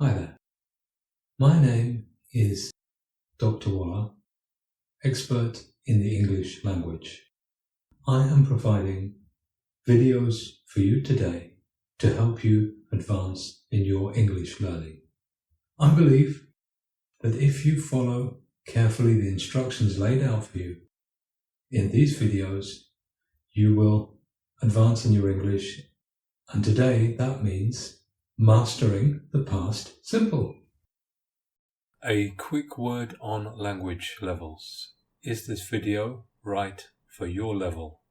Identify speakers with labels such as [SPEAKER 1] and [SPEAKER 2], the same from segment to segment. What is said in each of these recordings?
[SPEAKER 1] Hi there. My name is Dr. Waller, expert in the English language. I am providing videos for you today to help you advance in your English learning. I believe that if you follow carefully the instructions laid out for you in these videos, you will advance in your English, and today that means mastering the past simple.
[SPEAKER 2] A quick word on language levels. Is this video right for your level?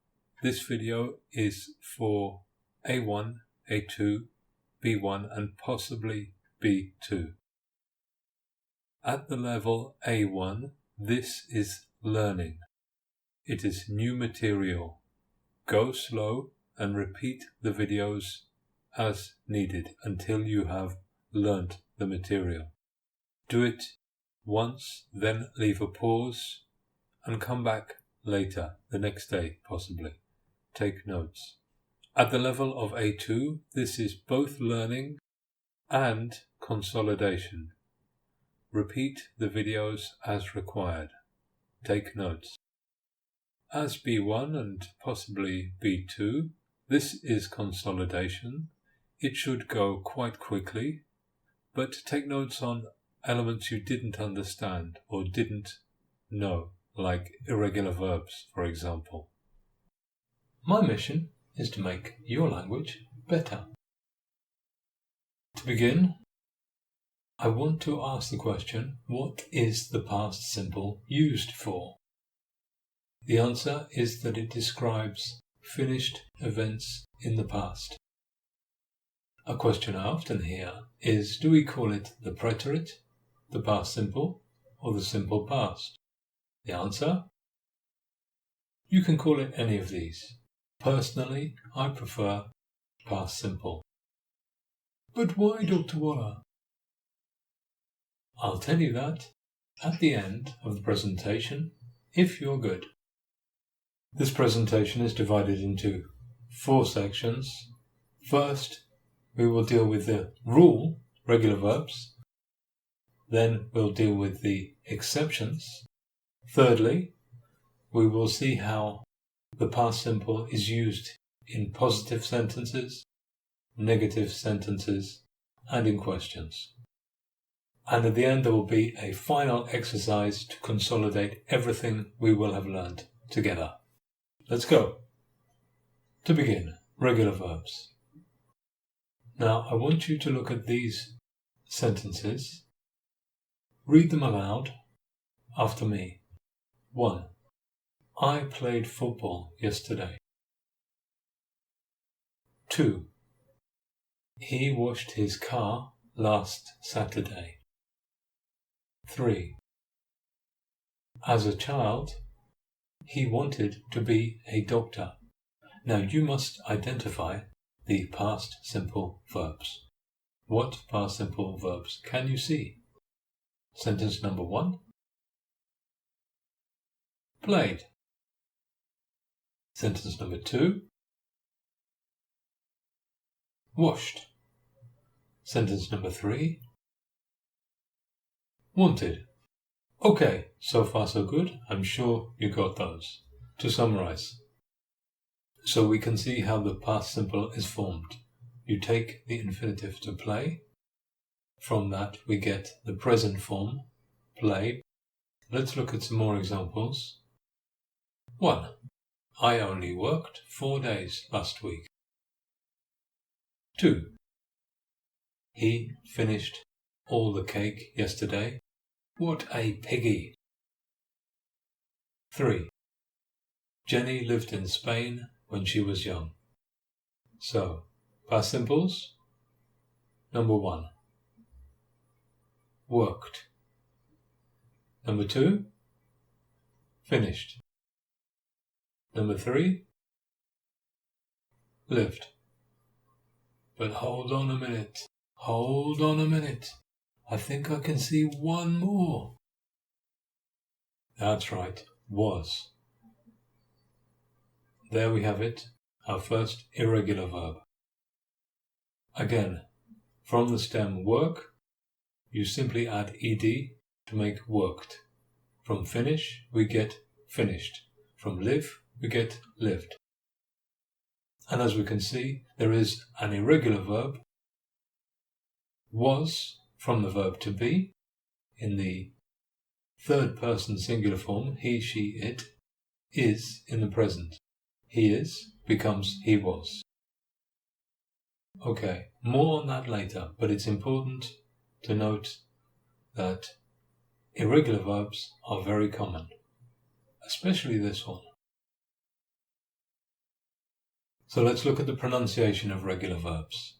[SPEAKER 2] This video is for A1, A2, B1 and possibly B2. At the level A1, this is learning. It is new material. Go slow and repeat the videos as needed until you have learnt the material. Do it once, then leave a pause and come back later, the next day possibly. Take notes. At the level of A2, this is both learning and consolidation. Repeat the videos as required. Take notes. As B1 and possibly B2, this is consolidation. It should go quite quickly, but take notes on elements you didn't understand or didn't know, like irregular verbs, for example. My mission is to make your language better. To begin, I want to ask the question, what is the past simple used for? The answer is that it describes finished events in the past. A question I often hear is, do we call it the preterite, the past simple, or the simple past? The answer? You can call it any of these. Personally, I prefer past simple. But why, Dr. Waller? I'll tell you that at the end of the presentation, if you're good. This presentation is divided into 4 sections. First, we will deal with the rule, regular verbs. Then we'll deal with the exceptions. Thirdly, we will see how the past simple is used in positive sentences, negative sentences, and in questions. And at the end, there will be a final exercise to consolidate everything we will have learned together. Let's go. To begin, regular verbs. Now, I want you to look at these sentences. Read them aloud after me. 1. I played football yesterday. 2. He washed his car last Saturday. 3. As a child, he wanted to be a doctor. Now you must identify the past simple verbs. What past simple verbs can you see? Sentence number 1. Played. Sentence number 2. Washed. Sentence number 3. Wanted. Okay, so far so good. I'm sure you got those. To summarize, so we can see how the past simple is formed. You take the infinitive to play. From that we get the present form, played. Let's look at some more examples. 1. I only worked 4 days last week. 2. He finished all the cake yesterday. What a piggy! 3. Jenny lived in Spain when she was young. So, past simples. Number 1. Worked. Number 2. Finished. Number 3. Lived. But hold on a minute. Hold on a minute. I think I can see one more. That's right, was. There we have it, our first irregular verb. Again, from the stem work, you simply add ed to make worked. From finish, we get finished. From live, we get lived. And as we can see, there is an irregular verb, was, from the verb to be, in the third person singular form, he, she, it, is in the present. He is becomes he was. Okay, more on that later, but it's important to note that irregular verbs are very common, especially this one. So let's look at the pronunciation of regular verbs.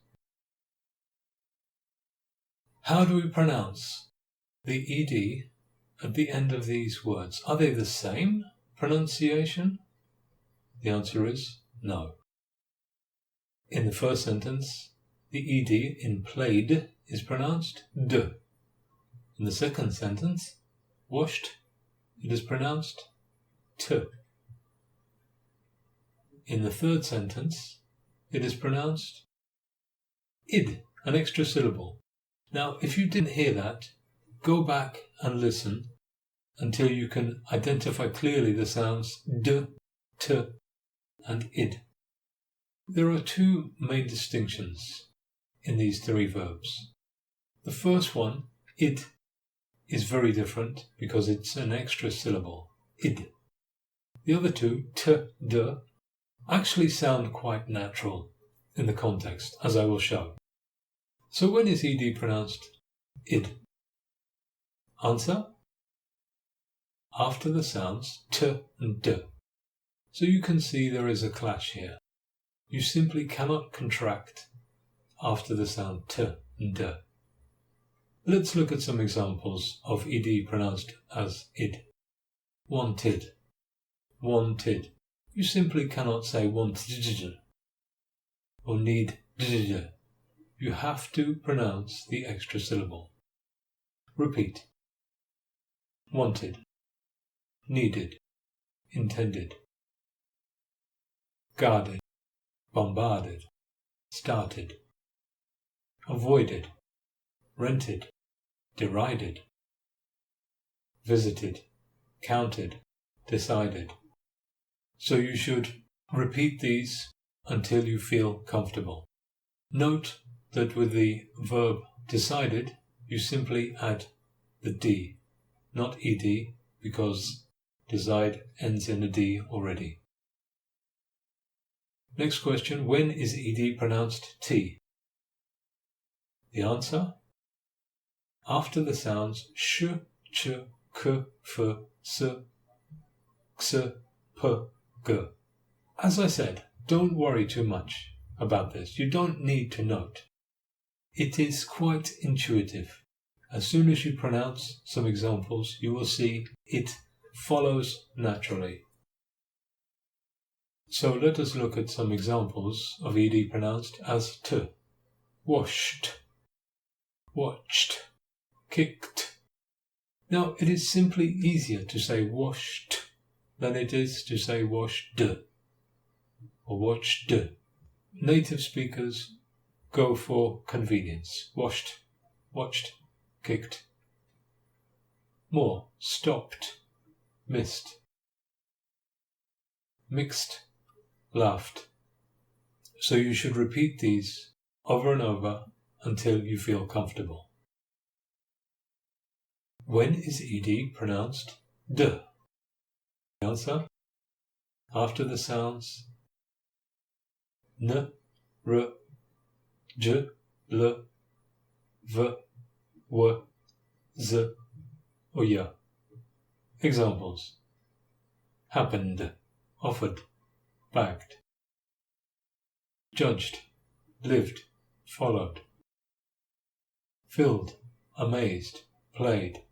[SPEAKER 2] How do we pronounce the ed at the end of these words? Are they the same pronunciation? The answer is no. In the first sentence, the ed in played is pronounced d. In the second sentence, washed, it is pronounced t. In the third sentence, it is pronounced id, an extra syllable. Now, if you didn't hear that, go back and listen until you can identify clearly the sounds d, t, and id. There are two main distinctions in these three verbs. The first one, id, is very different because it's an extra syllable, id. The other two, t, d, actually sound quite natural in the context, as I will show. So when is ed pronounced id? Answer: after the sounds t and d. So you can see there is a clash here. You simply cannot contract after the sound t and d. Let's look at some examples of ed pronounced as id. Wanted, wanted. You simply cannot say wanted or need. You have to pronounce the extra syllable. Repeat. Wanted, needed, intended. Guarded, bombarded, started. Avoided, rented, derided. Visited, counted, decided. So you should repeat these until you feel comfortable. Note that with the verb decided, you simply add the d, not ed, because decide ends in a d already. Next question, when is ed pronounced t? The answer: after the sounds sh, ch, k, f, s, x, p, g. As I said, don't worry too much about this. You don't need to note. It is quite intuitive. As soon as you pronounce some examples, you will see it follows naturally. So let us look at some examples of ed pronounced as t. Washed, watched, kicked. Now, it is simply easier to say washed than it is to say washed or watched. Native speakers go for convenience. Washed, watched, kicked. More: stopped, missed, mixed, laughed. So you should repeat these over and over until you feel comfortable. When is ed pronounced d? The answer: after the sounds n, r, j, l, v, w, z, or y. Examples: happened, offered, bagged. Judged, lived, followed. Filled, amazed, played.